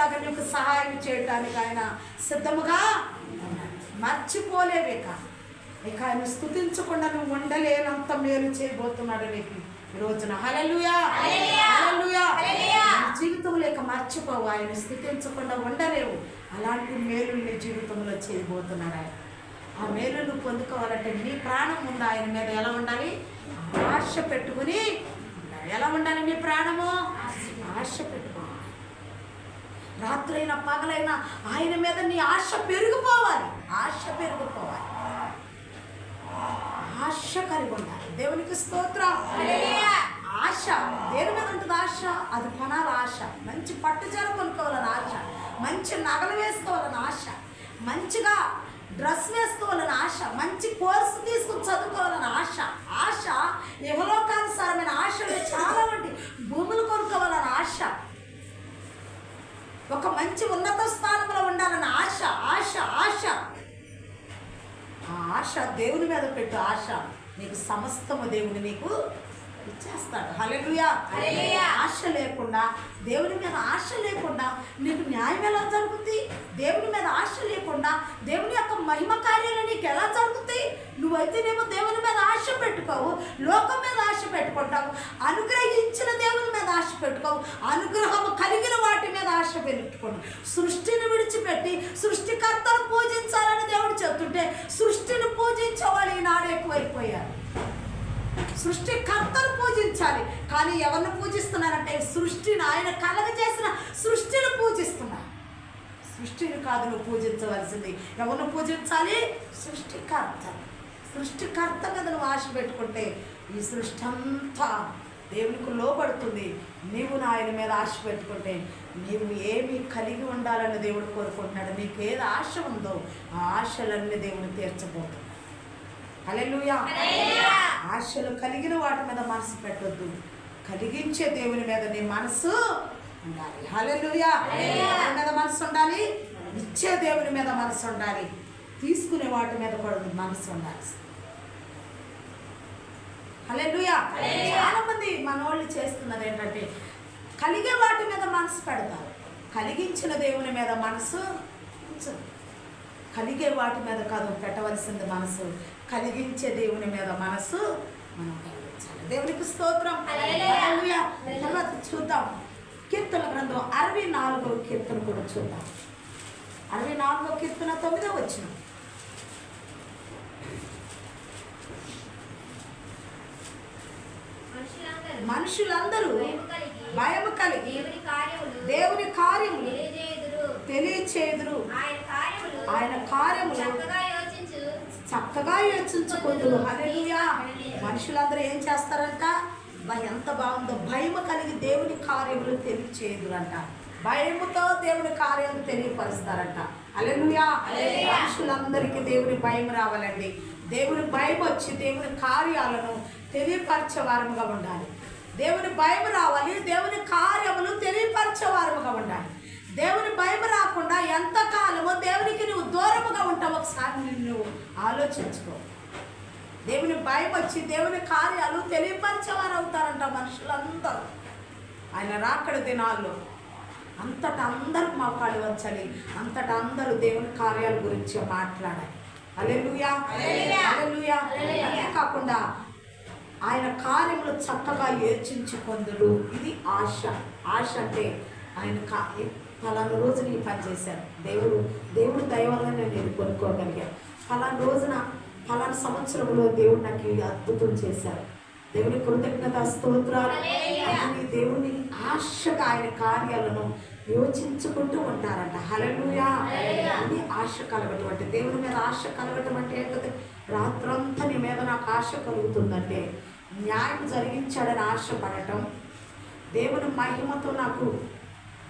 ఎలాగ నీకు సహాయం చేయటానికి ఆయన సిద్ధముగా ఉన్నాడు. మర్చిపోలేవేక ఇక ఆయన స్తుతించకుండా నువ్వు ఉండలేనంత మేలు చేయబోతున్నాడు నీకు ఈ రోజున. హల్లెలూయా, హల్లెలూయా. జీవితంలో ఇక మర్చిపోవు, ఆయన స్తుతించకుండా ఉండలేవు. అలాంటి మేలు నీ జీవితంలో చేయబోతున్నాడు ఆయన. ఆ మేలు నువ్వు పొందుకోవాలంటే నీ ప్రాణం ముందు ఆయన మీద ఎలా ఉండాలి? ఆశ పెట్టుకుని ఉండాలి. ఎలా ఉండాలి నీ ప్రాణము? ఆశ పెట్టుకోవాలి. రాత్రైనా పగలైనా ఆయన మీద నీ ఆశ పెరిగిపోవాలి. ఆశ పెరిగిపోవాలి. ఆశ కలిగి ఉండాలి. దేవునికి స్తోత్రం. ఆశ దేని మీద ఉంటుంది? ఆశ అది కొనాలి. ఆశ మంచి పట్టుచీర కొనుక్కోవాలని ఆశ, మంచి నగలు వేసుకోవాలని ఆశ, మంచిగా డ్రెస్ వేసుకోవాలని ఆశ, మంచి కోర్సు తీసుకుని చదువుకోవాలని ఆశ. ఆశ ఇహలోకానుసారమైన ఆశలు చాలా ఉండి భూములు కొనుక్కోవాలని ఆశ, ఒక మంచి ఉన్నత స్థానంలో ఉండాలని ఆశ. ఆశ ఆశ ఆ ఆశ దేవుని మీద పెట్టు. ఆశ నీకు సమస్తము దేవుని నీకు ఇచ్చేస్తాడు. హల్లెలూయా. ఆశ లేకుండా, దేవుని మీద ఆశ లేకుండా నీకు న్యాయం ఎలా జరుగుతుంది? దేవుని మీద ఆశ లేకుండా దేవుని యొక్క మహిమ కార్యాలు నీకు ఎలా జరుగుతాయి? నువ్వైతేనేమో దేవుని మీద ఆశ పెట్టుకోవు, లోకం మీద ఆశ పెట్టుకుంటావు. అనుగ్రహించిన దేవుని మీద ఆశ పెట్టుకోవు, అనుగ్రహం కలిగిన వాటి మీద ఆశ పెట్టుకోను. సృష్టిని విడిచిపెట్టి సృష్టికర్తను పూజించాలని దేవుడు చెప్తుంటే సృష్టిని పూజించే వాళ్ళు ఈనాడు ఎక్కువైపోయారు. సృష్టికర్తను పూజించాలి, కానీ ఎవరిని పూజిస్తున్నారంటే సృష్టిని, ఆయన కలగ చేసిన సృష్టిని పూజిస్తున్నారు. సృష్టిని కాదు నువ్వు పూజించవలసింది. ఎవరిని పూజించాలి? సృష్టికర్త. సృష్టికర్త మీద నువ్వు ఆశ పెట్టుకుంటే ఈ సృష్టి అంతా దేవునికి లోబడుతుంది. నీవు ఆయన మీద ఆశ పెట్టుకుంటే నీవు ఏమి కలిగి ఉండాలని దేవుడు కోరుకుంటున్నాడు. నీకు ఏది ఆశ ఉందో ఆ ఆశలన్నీ దేవుడు తీర్చబోతున్నాడు. హల్లెలూయా. ఆశలు కలిగిన వాటి మీద మనసు పెట్టొద్దు, కలిగించే దేవుని మీద నీ మనసు ఉండాలి. హల్లెలూయా. దేవుని మీద మనసు ఉండాలి, ఇచ్చే దేవుని మీద మనసు ఉండాలి, తీసుకునే వాటి మీద కూడా మనసు ఉండాలి. హల్లెలూయా. చాలా మంది మనోళ్ళు చేస్తున్నది ఏంటంటే కలిగే వాటి మీద మనసు పెడతారు, కలిగించిన దేవుని మీద మనసు ఉంచదు. కలిగే వాటి మీద కాదు పెట్టవలసింది మనసు, కలిగించే దేవుని మీద మనసు మనం కలిగించాలి. దేవునికి స్తోత్రం. హల్లెలూయా. తర్వాత చూద్దాం కీర్తన గ్రంథం 64వ కీర్తన కూడా చూద్దాం. 64వ కీర్తన 9వ వచనం. మనుషులందరూ భయము కలిగి దేవుని కార్యములు తెలియచేయుదురు, ఆయన కార్యములు చక్కగా యోచించుకుందురు. హల్లెలూయా. మనుషులందరూ ఏం చేస్తారంట? ఎంత బాగుందో, భయము కలిగి దేవుని కార్యములు తెలియచేయుదురంట. భయముతో దేవుని కార్యాలు తెలియపరుస్తారంట. హల్లెలూయా. మనుషులందరికీ దేవుని భయం రావాలండి. దేవుని భయం వచ్చి దేవుని కార్యాలను తెలియపరిచే వారముగా ఉండాలి. దేవుని భయం రావాలి, దేవుని కార్యములు తెలియపరిచే వారముగా ఉండాలి. దేవుని భయం రాకుండా ఎంతకాలమో దేవునికి నువ్వు దూరముగా ఉంటావు. ఒకసారి నువ్వు ఆలోచించుకో. దేవుని భయం వచ్చి దేవుని కార్యాలు తెలియపరిచేవారు అవుతారంట మనుషులందరూ. ఆయన రాకడ దినాల్లో అంతటా అందరూ మోకాళ్ళు వంచాలి, అంతటా అందరూ దేవుని కార్యాల గురించి మాట్లాడాలి. హల్లెలూయా, హల్లెలూయా. అదే కాకుండా ఆయన కార్యములు చక్కగా యోచించుకొందురు. ఇది ఆశ. ఆశ అంటే ఆయన ఫలానా రోజున ఈ పని చేశాను, దేవుడు దయ వల్ల నేను కొనుక్కోగలిగాను. ఫలానా రోజున ఫలానా సంవత్సరంలో దేవుడు నాకు ఈ అద్భుతం చేశారు. దేవుని కృతజ్ఞత స్తోత్రాలు. దేవుని ఆశగా ఆయన కార్యాలను యోచించుకుంటూ ఉంటారంట. హల్లెలూయా. ఇది ఆశ కలగటం అంటే, దేవుని మీద ఆశ కలగటం అంటే ఏంటంటే, రాత్రంతా నీ మీద నాకు ఆశ కలుగుతుందంటే న్యాయం జరిగించాడని ఆశపడటం, దేవుని మహిమతో నాకు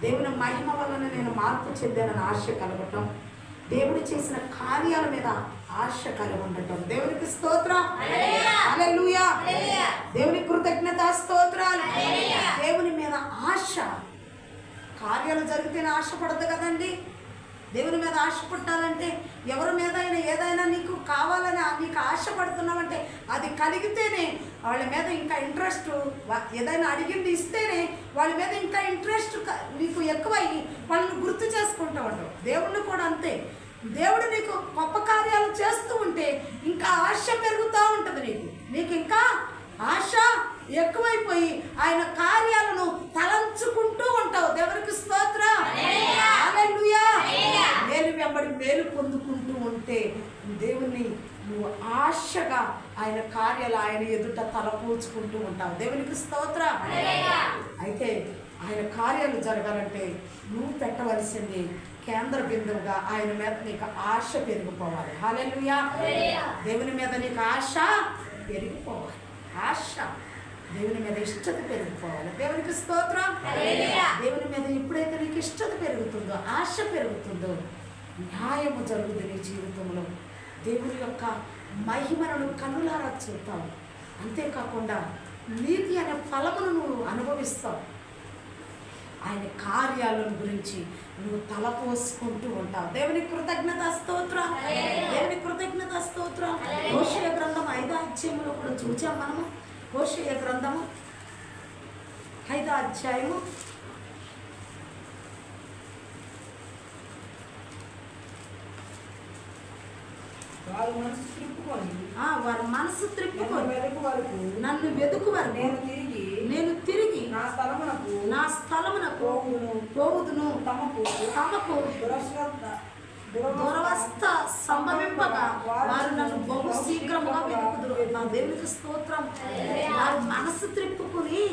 దేవుని మహిమ వలన నేను మార్పు చెందానని ఆశ కలగటం, దేవుడు చేసిన కార్యాల మీద ఆశ కలిగి ఉండటం. దేవునికి స్తోత్రం. హల్లెలూయా. దేవుని కృతజ్ఞత స్తోత్రాలు. దేవుని మీద ఆశ. కార్యాలు జరిగితేనే ఆశపడదు కదండి. దేవుని మీద ఆశ పుట్టాలంటే ఎవరి మీద అయినా ఏదైనా నీకు కావాలని నీకు ఆశపడుతున్నావంటే అది కలిగితేనే వాళ్ళ మీద ఇంకా ఇంట్రెస్ట్, ఏదైనా అడిగింది ఇస్తేనే వాళ్ళ మీద ఇంకా ఇంట్రెస్ట్ నీకు ఎక్కువై వాళ్ళని గుర్తు చేసుకుంటూ ఉంటావు. దేవుణ్ణి కూడా అంతే. దేవుడు నీకు గొప్ప కార్యాలు చేస్తూ ఉంటే ఇంకా ఆశ పెరుగుతూ ఉంటుంది. నీకు ఇంకా ఆశ ఎక్కువైపోయి ఆయన కార్యాలను తలంచుకుంటూ ఉంటావు. దేవునికి స్తోత్రం. హల్లెలూయా. మేలు వెంబడి మేలు పొందుకుంటూ ఉంటే దేవుని నువ్వు ఆశగా ఆయన కార్యాలు ఆయన ఎదుట తలపోచుకుంటూ ఉంటావు. దేవునికి స్తోత్రం. అయితే ఆయన కార్యాలు జరగాలంటే నువ్వు పెట్టవలసింది కేంద్ర బిందువుగా ఆయన మీద నీకు ఆశ పెరిగిపోవాలి. హల్లెలూయా. దేవుని మీద నీకు ఆశ పెరిగిపోవాలి. ఆశ దేవుని మీద ఇష్టత పెరిగిపోవాలి. దేవునికి స్తోత్రం. దేవుని మీద ఎప్పుడైతే నీకు ఇష్టత పెరుగుతుందో, ఆశ పెరుగుతుందో, న్యాయము జరుగుతుంది నీ జీవితంలో. దేవుని యొక్క మహిమను కన్నులారా చూస్తావు. అంతేకాకుండా నీతి అనే ఫలమును నువ్వు అనుభవిస్తావు. ఆయన కార్యాలను గురించి నువ్వు తలపోసుకుంటూ ఉంటావు. దేవుని కృతజ్ఞత స్తోత్రం. దేవుని కృతజ్ఞత స్తోత్రం. హోషేయ గ్రంథం 5వ అధ్యాయంలో కూడా చూచాం మనము. హోషేయ గ్రంథము 5వ అధ్యాయము వారు మనసు త్రిప్పుకొని నన్ను వెదుకు వరకు నేను తిరిగి నా స్థలమునకు పోవుదును. తమకు దురవస్థ సంభవింపగా వారు నన్ను బహు శీఘ్రముగా వెతుకుదురు. నా దేవునికి స్తోత్రం. వారు మనసు త్రిప్పుకుని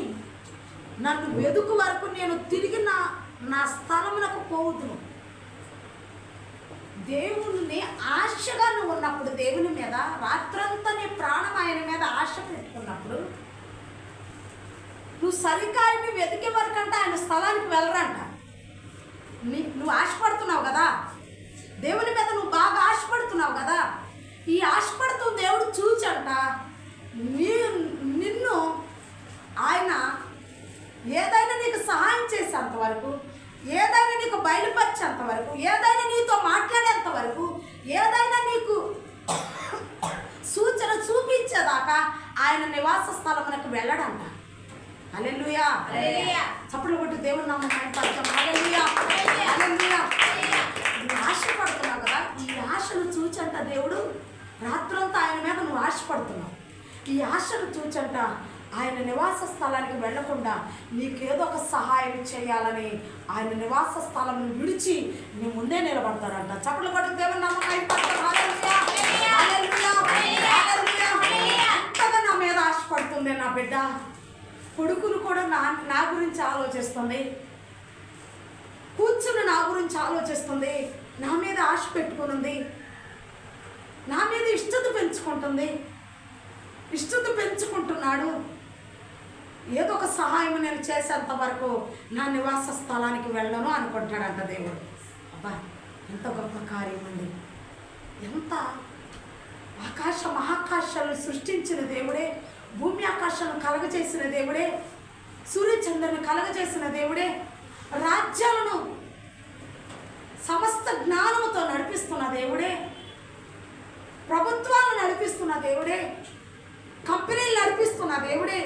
నన్ను వెదుకు వరకు నేను తిరిగి నా స్థలమునకు పోవుదును. దేవుని ఆశగా నువ్వు ఉన్నప్పుడు, దేవుని మీద రాత్రంతా నీ ప్రాణం ఆయన మీద ఆశ పెట్టుకున్నప్పుడు, నువ్వు సరిగ్గా ఆయన్ని వెతికే వరకు అంటే ఆయన స్థలానికి వెళ్ళరంట. నువ్వు ఆశపడుతున్నావు కదా, దేవుని మీద నువ్వు బాగా ఆశపడుతున్నావు కదా. ఈ ఆశపడుతూ దేవుడు చూచంట నిన్ను ఆయన ఏదైనా నీకు సహాయం చేసేంత వరకు, ఏదైనా నీకు బయలుపరిచేంత వరకు, ఏదైనా నీతో మాట్లాడేంత వరకు, ఏదైనా నీకు సూచన చూపించేదాకా ఆయన నివాస స్థలమునకు వెళ్ళడంట. హల్లెలూయా. చప్పట్లు కొట్టి దేవుని నామమున మహిమపరచుదాం. హల్లెలూయా. హల్లెలూయా. నువ్వు ఆశపడుతున్నావు కదా, ఈ ఆశను చూచంట దేవుడు రాత్రంతా ఆయన మీద నువ్వు ఆశపడుతున్నావు. ఈ ఆశను చూచంట ఆయన నివాస స్థలానికి వెళ్లకుండా నీకేదో ఒక సహాయం చేయాలని ఆయన నివాస స్థలం విడిచి నీ ముందే నిలబడతాడంట. చప్పట్లు కొట్టి దేవుని నామమున మహిమపరచుదాం. హల్లెలూయా. హల్లెలూయా. హల్లెలూయా. అంతగా నా మీద ఆశపడుతుంది నా బిడ్డ. కొడుకును కూడా నా గురించి ఆలోచిస్తుంది, కూర్చుని నా గురించి ఆలోచిస్తుంది, నా మీద ఆశ పెట్టుకుని, నా మీద ఇష్టత పెంచుకుంటుంది, ఇష్టత పెంచుకుంటున్నాడు. ఏదో ఒక సహాయం నేను చేసేంత వరకు నా నివాస స్థలానికి వెళ్ళను అనుకుంటాడంట దేవుడు. అబ్బా, ఎంత గొప్ప కార్యం అండి. ఎంత ఆకాశ మహాకాశాలను సృష్టించిన దేవుడే, భూమి ఆకాశాలను కలగజేసిన దేవుడే, సూర్యచంద్రుని కలగజేసిన దేవుడే, రాజ్యాలను సమస్త జ్ఞానముతో నడిపిస్తున్న దేవుడే, ప్రభుత్వాలను నడిపిస్తున్న దేవుడే, కంపెనీలు నడిపిస్తున్న దేవుడే,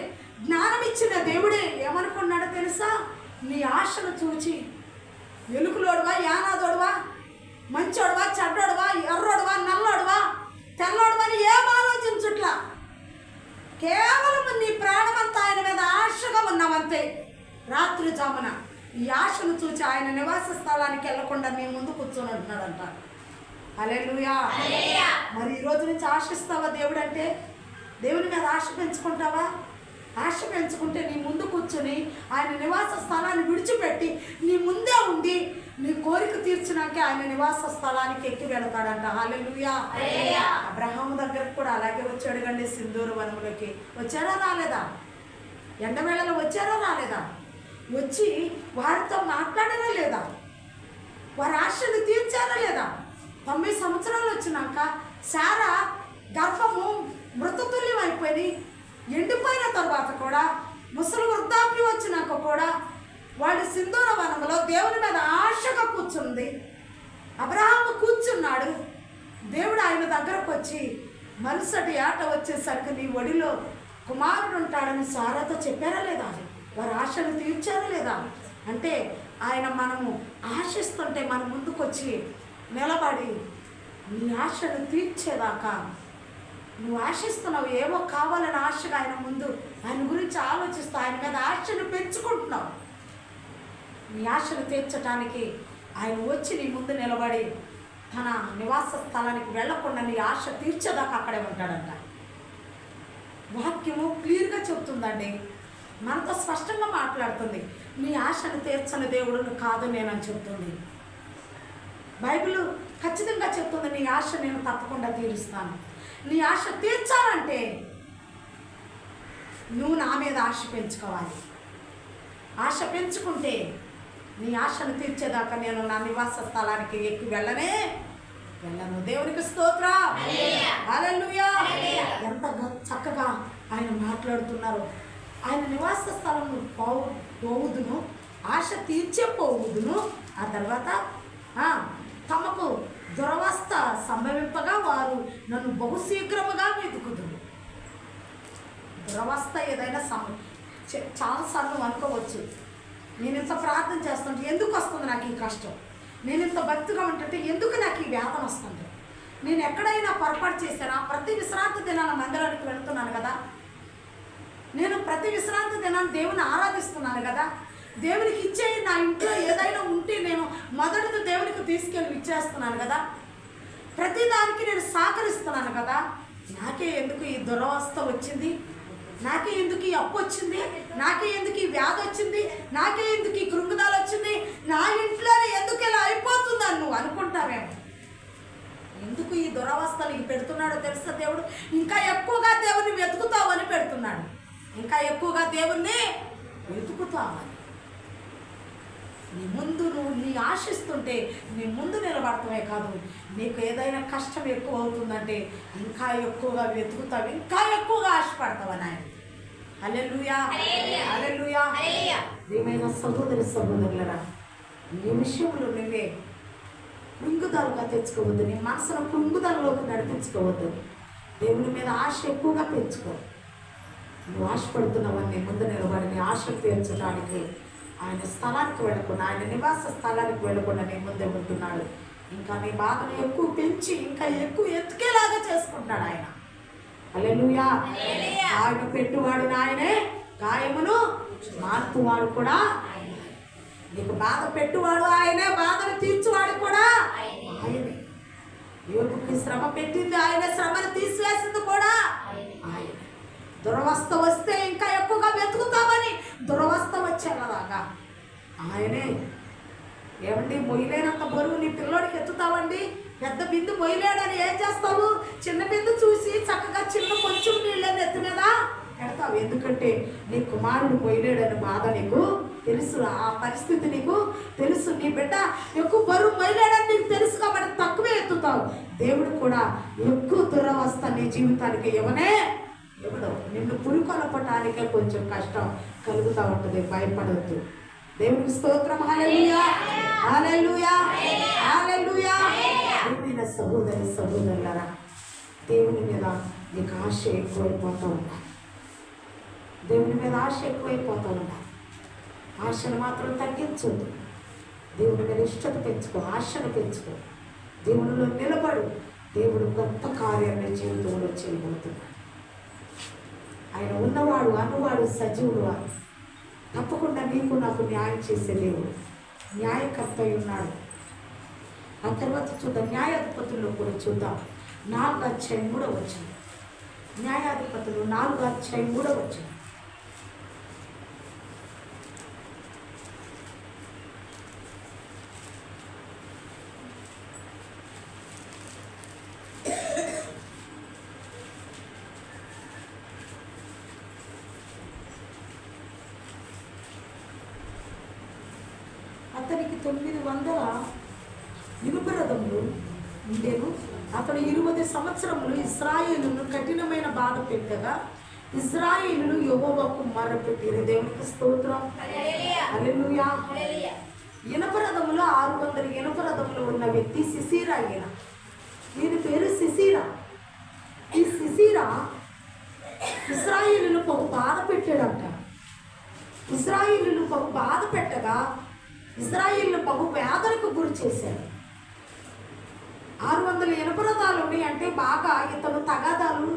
జ్ఞానం ఇచ్చిన దేవుడే ఏమనుకున్నాడో తెలుసా? నీ ఆశను చూచి ఎలుకలోడువా, యానాదోడువా, మంచోడువా, చెడ్డోడువా, ఎర్రోడువా, నల్లోడువా, తెల్లోడువా అని ఏం ఆలోచించుట్లా. కేవలం నీ ప్రాణమంతా ఆయన మీద ఆశగా ఉన్నావంతే. రాత్రి జామున ఈ ఆశను చూచి ఆయన నివాస స్థలానికి వెళ్లకుండా నీ ముందు కూర్చొని ఉంటున్నాడంట. హల్లెలూయా. మరి ఈ రోజు నుంచి ఆశిస్తావా దేవుడు అంటే? దేవుని మీద ఆశ పెంచుకుంటావా? ఆశ పెంచుకుంటే నీ ముందు కూర్చొని ఆయన నివాస స్థలాన్ని విడిచిపెట్టి నీ ముందే ఉండి నీ కోరిక తీర్చినాకే ఆయన నివాస స్థలానికి ఎక్కి వెళతాడంట. హల్లెలూయా. అబ్రహాము దగ్గరకు కూడా అలాగే వచ్చాడు కండి. సింధూర వనములకి వచ్చారా రాలేదా? ఎండవేళలో వచ్చారా రాలేదా? వచ్చి వారితో మాట్లాడారా లేదా? వారి ఆశలు తీర్చారా లేదా? 9 సంవత్సరాలు వచ్చినాక శారా గర్భము మృతతుల్యం అయిపోయి ఎండిపోయిన తర్వాత కూడా, ముసలి వృద్ధాప్యం వచ్చినాక కూడా వాడు సింధూర వనంలో దేవుని మీద ఆశగా కూర్చుంది. అబ్రహాము కూర్చున్నాడు. దేవుడు ఆయన దగ్గరకు వచ్చి మరుసటి ఏట వచ్చేసరికి నీ ఒడిలో కుమారుడు ఉంటాడని సారాతో చెప్పారా లేదా? వారి ఆశను తీర్చారా లేదా? అంటే ఆయన మనము ఆశ ఆశిస్తుంటే మన ముందుకొచ్చి నిలబడి నీ ఆశను తీర్చేదాకా నువ్వు ఆశిస్తున్నావు, ఏమో కావాలని ఆశగా ఆయన ముందు ఆయన గురించి ఆలోచిస్తూ ఆయన మీద ఆశను పెంచుకుంటున్నావు. నీ ఆశను తీర్చడానికి ఆయన వచ్చి నీ ముందు నిలబడి తన నివాస స్థలానికి వెళ్లకుండా నీ ఆశ తీర్చేదాకా అక్కడే ఉంటాడంట. వాక్యము క్లియర్గా చెప్తుందండి, మనతో స్పష్టంగా మాట్లాడుతుంది. నీ ఆశను తీర్చని దేవుడు కాదు నేనని చెప్తుంది బైబిల్. ఖచ్చితంగా చెప్తుంది, నీ ఆశ నేను తప్పకుండా తీరుస్తాను. నీ ఆశ తీర్చాలంటే నువ్వు నా మీద ఆశ పెంచుకోవాలి. ఆశ పెంచుకుంటే నీ ఆశను తీర్చేదాకా నేను నా నివాస స్థలానికి ఎక్కి వెళ్ళను. దేవునికి స్తోత్రం, హల్లెలూయా. ఎంత చక్కగా ఆయన మాట్లాడుతున్నారు. ఆయన నివాస స్థలం పోవుదును, ఆశ తీర్చే పోవుదును. ఆ తర్వాత తమకు దురవస్థ సంభవింపగా వారు నన్ను బహుశీఘ్రముగా వెతుకుదురు. దురవస్థ ఏదైనా చాలాసార్లు అనుకోవచ్చు, నేను ఇంత ప్రార్థన చేస్తుంటే ఎందుకు వస్తుంది నాకు ఈ కష్టం, నేను ఇంత భక్తిగా ఉంటుంటే ఎందుకు నాకు ఈ వేదన వస్తుంది, నేను ఎక్కడైనా పొరపాటు చేశానా, ప్రతి విశ్రాంతి దినాన మందిరానికి వెళుతున్నాను కదా, నేను ప్రతి విశ్రాంతి దినాన్ని దేవుని ఆరాధిస్తున్నాను కదా, దేవునికి ఇచ్చే నా ఇంట్లో ఏదైనా ఉంటే నేను మొదటిది దేవునికి తీసుకెళ్ళి ఇచ్చేస్తున్నాను కదా, ప్రతిదానికి నేను సహకరిస్తున్నాను కదా, నాకే ఎందుకు ఈ దురవస్థ వచ్చింది, నాకే ఎందుకు ఈ అప్పు వచ్చింది, నాకే ఎందుకు ఈ వ్యాధి వచ్చింది, నాకే ఎందుకు ఈ కృంగుదల వచ్చింది, నా ఇంట్లోనే ఎందుకు ఇలా అయిపోతుందని నువ్వు అనుకుంటావేమో. ఎందుకు ఈ దురవస్థలు ఈ పెడుతున్నాడో తెలుసా దేవుడు? ఇంకా ఎక్కువగా దేవుని వెతుకుతావని పెడుతున్నాడు. ఇంకా ఎక్కువగా దేవుణ్ణి వెతుకుతావని. నీ ముందు నీ ఆశిస్తుంటే నీ ముందు నిలబడటమే కాదు, నీకు ఏదైనా కష్టం ఎక్కువ అవుతుందంటే ఇంకా ఎక్కువగా వెతుకుతావు, ఇంకా ఎక్కువగా ఆశపడతావని ఆయన. హల్లెలూయా, హల్లెలూయా. ప్రియమైన సహోదరి సహోదరులరా, నీ విషయంలో నువ్వే కృంగుదలుగా తెచ్చుకోవద్దు, నీ మనసును కృంగుదలలోకి నడిపించుకోవద్దు. దేవుని మీద ఆశ ఎక్కువగా పెంచుకో. నువ్వు ఆశపడుతున్నావని ముందు నిలబడి నీ ఆశ తీర్చడానికి ఆయన స్థలానికి వెళ్ళకుండా, ఆయన నివాస స్థలానికి వెళ్ళకుండా నీ ముందే ఉంటున్నాడు. ఇంకా నీ బాధను ఎక్కువ పెంచి ఇంకా ఎక్కువ ఎత్తుకేలాగా చేసుకుంటున్నాడు ఆయన. హల్లెలూయా. ఆయన పెట్టువాడు ఆయనే, గాయమును మార్పువాడు కూడా నీకు బాధ పెట్టువాడు ఆయనే, బాధను తీర్చువాడు కూడా ఆయనే. యోగుకి శ్రమ పెట్టింది ఆయనే, శ్రమను తీసివేసింది కూడా ఆయనే. దురవస్థ వస్తే ఇంకా ఎక్కువగా వెతుకుతామని దురవస్థ వచ్చేలాగా ఆయనే. ఏమండి, మొయ్యలేనంత బరువు నీ పిల్లోడికి ఎత్తుతావండి, పెద్ద బిందు మొయ్యలేడని ఏం చేస్తావు? చిన్న బిందు చూసి చక్కగా చిన్న కొంచెం నీళ్ళని ఎత్తు మీద పెడతావు. ఎందుకంటే నీ కుమారుడు మొయ్యలేడని బాధ నీకు తెలుసు, ఆ పరిస్థితి నీకు తెలుసు. నీ బిడ్డ ఎక్కువ బరువు మొయ్యలేడని నీకు తెలుసు కాబట్టి తక్కువే ఎత్తుతావు. దేవుడు కూడా ఎక్కువ దురవస్థ నీ జీవితానికి ఇవ్వనే ఇవ్వడం. నిన్ను పురికొలపటానికే కొంచెం కష్టం కలుగుతూ ఉంటుంది, భయపడవద్దు. దేవునికి స్తోత్రం, హల్లెలూయా, హల్లెలూయా, హల్లెలూయా. ప్రియమైన సహోదరి సహోదరులారా, దేవుని మీద నీకు ఆశ ఎక్కువైపోతూ ఉంటా, దేవుని మీద ఆశ ఎక్కువైపోతూ ఉంటా. ఆశను మాత్రం తగ్గించొద్దు. దేవుని మీద ఇష్టత పెంచుకో, ఆశను పెంచుకో, దేవునిలో నిలబడు. దేవుడు గొప్ప కార్యాన్ని జీవితంలో చేయబోతున్నాడు. ఆయన ఉన్నవాడు, అన్నవాడు, సజీవుడు వాడు. తప్పకుండా నీకు నాకు న్యాయం చేసే దేవుడు, న్యాయకర్త ఉన్నాడు. ఆ తర్వాత చూద్దాం, న్యాయాధిపతుల్లో కూడా చూద్దాం. 4:3 న్యాయాధిపతులు 4:3. అతనికి 900 ఇనుప రథములు ఉండేను. అతను 20 సంవత్సరములు ఇశ్రాయేలును కఠినమైన బాధ పెట్టగా ఇశ్రాయేలును యెహోవాకు మొర్రపెట్టిరి. దేవునికి స్తోత్రం, హల్లెలూయా. ఇనుప రథములు 600 ఇనుప రథములు ఉన్న వ్యక్తి సిసీరా. దీని పేరు సిసీరా. ఈ సిసీరా ఇశ్రాయేలును బహు బాధ పెట్టాడంట. ఇశ్రాయేలును బహు బాధ పెట్టగా ఇశ్రాయేలు బహు వేదనకు చేశాడు. 600 ఇనుప రథాలు ఉన్నాయి అంటే బాగా ఇతను తగాదాలు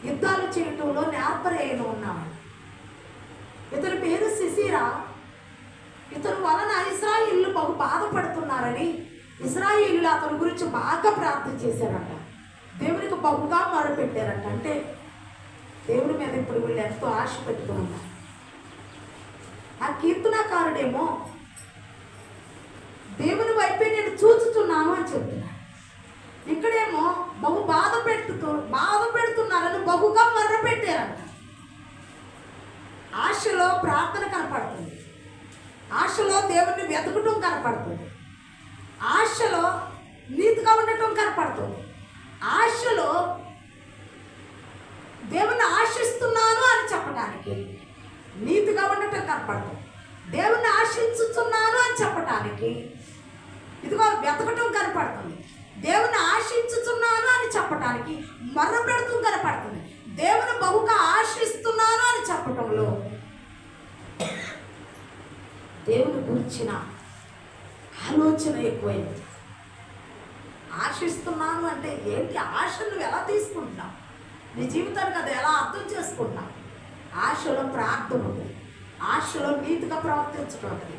యుద్ధాలు చేయటంలో నేర్పరైన ఉన్నాడు. ఇతని పేరు సిసిరా. ఇతను వలన ఇశ్రాయేలు బహు బాధపడుతున్నారని ఇశ్రాయేలు అతని గురించి బాగా ప్రార్థన చేశారంట. దేవునికి బహుగా మొరపెట్టారంట. అంటే దేవుడి మీద ఇప్పుడు వీళ్ళు ఎంతో ఆశ పెట్టుకుని ఉన్నారు. ఆ కీర్తనాకారుడేమో దేవుని వైపే నేను చూచుతున్నాను అని చెప్తున్నాడు. ఇక్కడేమో బహు బాధపెడుతున్నారని బహుగా మర్ర పెట్టారంట. ఆశలో ప్రార్థన కనపడుతుంది, ఆశలో దేవుణ్ణి వెతకటం కనపడుతుంది, ఆశలో నీతిగా ఉండటం కనపడుతుంది, ఆశలో దేవుణ్ణి ఆశిస్తున్నాను అని చెప్పడానికి నీతిగా ఉండటం కనపడుతుంది, దేవుణ్ణి ఆశించుతున్నాను అని చెప్పడానికి ఇదిగో వెతకటం కనపడుతుంది, దేవుని ఆశించుతున్నాను అని చెప్పడానికి మర్ర పెడుతూ కనపడుతుంది, దేవుని బహుగా ఆశిస్తున్నాను అని చెప్పటంలో దేవుని గురించిన ఆలోచన ఎక్కువైంది. ఆశిస్తున్నాను అంటే ఏంటి? ఆశను నువ్వు ఎలా తీసుకుంటున్నావు? నీ జీవితానికి అది ఎలా అర్థం చేసుకుంటున్నావు? ఆశలో ప్రార్థన ఉంది, ఆశలో నీతిగా ప్రవర్తించడం ఉంటుంది,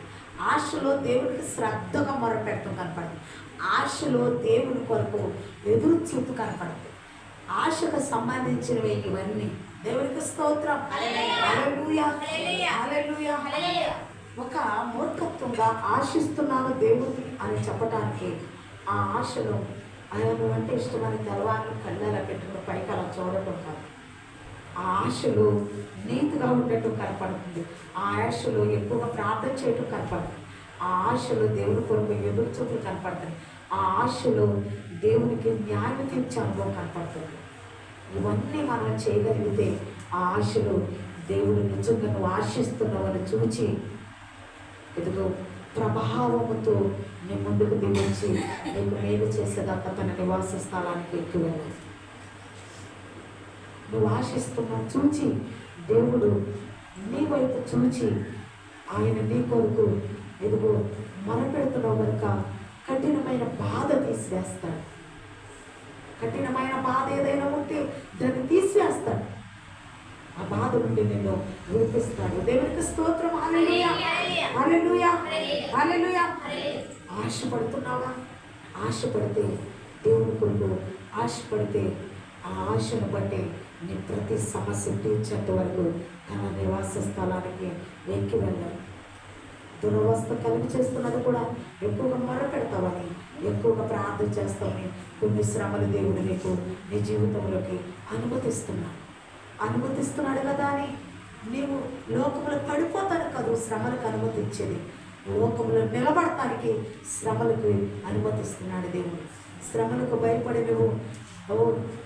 ఆశలో దేవునికి శ్రద్ధగా మొరపెట్టడం కనపడుతుంది, ఆశలో దేవుని కొరకు ఎదురు చూపు కనపడుతుంది. ఆశకు సంబంధించినవి ఇవన్నీ. దేవునికి స్తోత్రం. హల్లెలూయా, హల్లెలూయా. ఒక మూర్ఖత్వంగా ఆశిస్తున్నాను దేవుని అని చెప్పడానికి ఆ ఆశలో ఆయన అంటే ఇష్టమని తెల్లవారు కళ్ళలా పెట్టుకుని పైకి అలా చూడటం కాదు. ఆ ఆశలో నీతిగా ఉండటం కనపడుతుంది, ఆ ఆశలో ఎక్కువగా ప్రార్థన చేయటం కనపడుతుంది, ఆ ఆశలో దేవుని కొరకు ఎదురు చూపులు కనపడుతుంది, ఆ ఆశలో దేవునికి న్యాయం తీర్చే అనుభవం కనపడుతుంది. ఇవన్నీ మనం చేయగలిగితే ఆ ఆశలో దేవుడు నిజంగా నువ్వు ఆశిస్తున్నావని చూచి ఎదుగు ప్రభావముతో నీ ముందుకు దిగించి నీకు మేలు చేసేదాకా తన నివాస స్థలానికి ఎక్కి వెళ్ళాలి. నువ్వు ఆశిస్తున్నావు చూచి దేవుడు నీ వైపు చూచి ఆయన నీ కొరకు ఎదుగు మొరపెడుతున్నావు కనుక కఠినమైన బాధ తీసివేస్తాడు. కఠినమైన బాధ ఏదైనా ఉంటే దాన్ని తీసివేస్తాడు. ఆ బాధ నుండి నిన్ను విడిపిస్తాడు. దేవునికి స్తోత్రం. హల్లెలూయా, హల్లెలూయా, హల్లెలూయా. ఆశపడుతున్నావా? ఆశపడితే దేవుని కొరకు ఆశపడితే ఆ ఆశను బట్టి నీ ప్రతి సమస్య తీర్చేంత వరకు తన నివాస స్థలానికి ఎక్కి వెళ్ళాలి. దురవస్థ కలిగి చేస్తున్నది కూడా ఎక్కువగా మొరపెడతావని, ఎక్కువగా ప్రార్థన చేస్తావని కొన్ని శ్రమలు దేవుడు నీకు నీ జీవితంలోకి అనుమతిస్తున్నాడు కదా అని నీవు లోకంలో పడిపోతాను కాదు శ్రమలకు అనుమతించేది. లోకంలో నిలబడటానికి శ్రమలకు అనుమతిస్తున్నాడు దేవుడు. శ్రమలకు భయపడి నువ్వు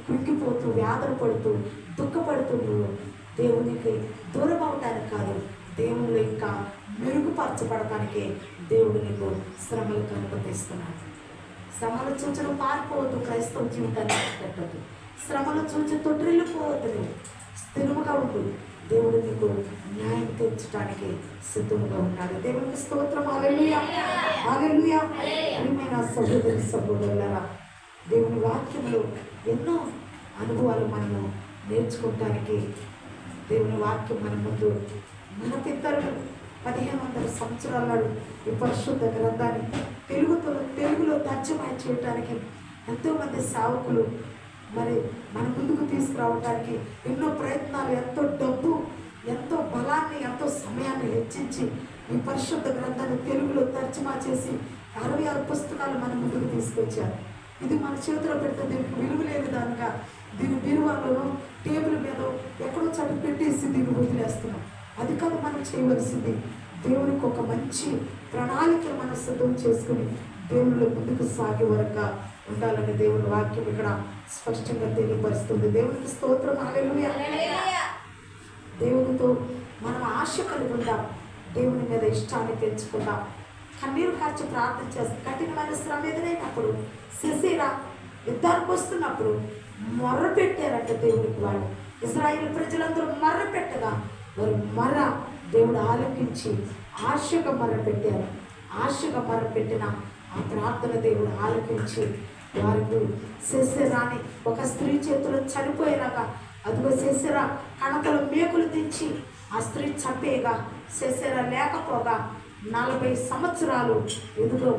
కృంగిపోతూ వ్యాధులు పడుతూ దుఃఖపడుతూ నువ్వు దేవునికి దూరం అవటానికి కాదు, దేవుళ్ళు ఇంకా మెరుగుపరచబడటానికి దేవుడు నీకు శ్రమలకు అనుమతిస్తున్నాడు. శ్రమలు చూచి నువ్వు పారిపోవద్దు, క్రైస్తవ జీవితాన్ని పెట్టద్దు. శ్రమలు చూచి తొట్టిల్లిపోవద్దు, నువ్వు స్థిరముగా ఉండు. దేవుడు నీకు న్యాయం తీర్చడానికి సిద్ధంగా ఉన్నాడు. దేవునికి స్తోత్రం. హల్లెలూయా, హల్లెలూయా. ప్రియమైన సహోదరి సహోదరులారా, దేవుని వాక్యంలో ఎన్నో అనుభవాలు మనము నేర్చుకోవటానికి దేవుని వాక్యం మన ముందు మన పితరులు 1500 సంవత్సరాల నాడు ఈ పరిశుద్ధ గ్రంథాన్ని తెలుగులో తర్జమా చేయటానికి ఎంతోమంది సేవకులు మరి మన ముందుకు తీసుకురావటానికి ఎన్నో ప్రయత్నాలు, ఎంతో డబ్బు, ఎంతో బలాన్ని, ఎంతో సమయాన్ని హెచ్చించి ఈ పరిశుద్ధ గ్రంథాన్ని తెలుగులో తర్జమా చేసి 66 పుస్తకాలు మన ముందుకు తీసుకొచ్చారు. ఇది మన చేతిలో పెడితే దీనికి విలువ లేని దానిగా దీని బీరువాలోనో టేబుల్ మీద ఎక్కడో చోట పెట్టేసి దీన్ని వదిలేస్తున్నాం. అది కాదు మనం చేయవలసింది. దేవునికి ఒక మంచి ప్రణాళిక మనం సిద్ధం చేసుకుని దేవుళ్ళు ముందుకు సాగే వరకు ఉండాలని దేవుని వాక్యం ఇక్కడ స్పష్టంగా తెలియపరుస్తుంది. దేవునికి స్తోత్రం. హల్లెలూయా. దేవునితో మనం ఆశ కలిగి ఉందాం, దేవుని మీద ఇష్టాన్ని పెంచుకుందాం, కన్నీరు కార్చి ప్రార్థన చేస్తాం. కఠినమైన శ్రమ ఎదురైనప్పుడు సిసిరా యుద్ధానికి వస్తున్నప్పుడు మొర్ర పెట్టారంట దేవునికి. వాళ్ళు ఇశ్రాయేలు ప్రజలందరూ మొర్ర పెట్టగా వారు దేవుడు ఆలకించి ఆశగా మొర్ర పెట్టారు. ఆశగా మొరపెట్టిన ఆ ప్రార్థన దేవుడు ఆలకించి వారికి శిశిరాని ఒక స్త్రీ చేతిలో చనిపోయినాక అదిగో శిశిర కణతలు మేకులు తెచ్చి ఆ స్త్రీ చంపేయగా శిశిర లేకపోగా 40 సంవత్సరాలు ఎదుగో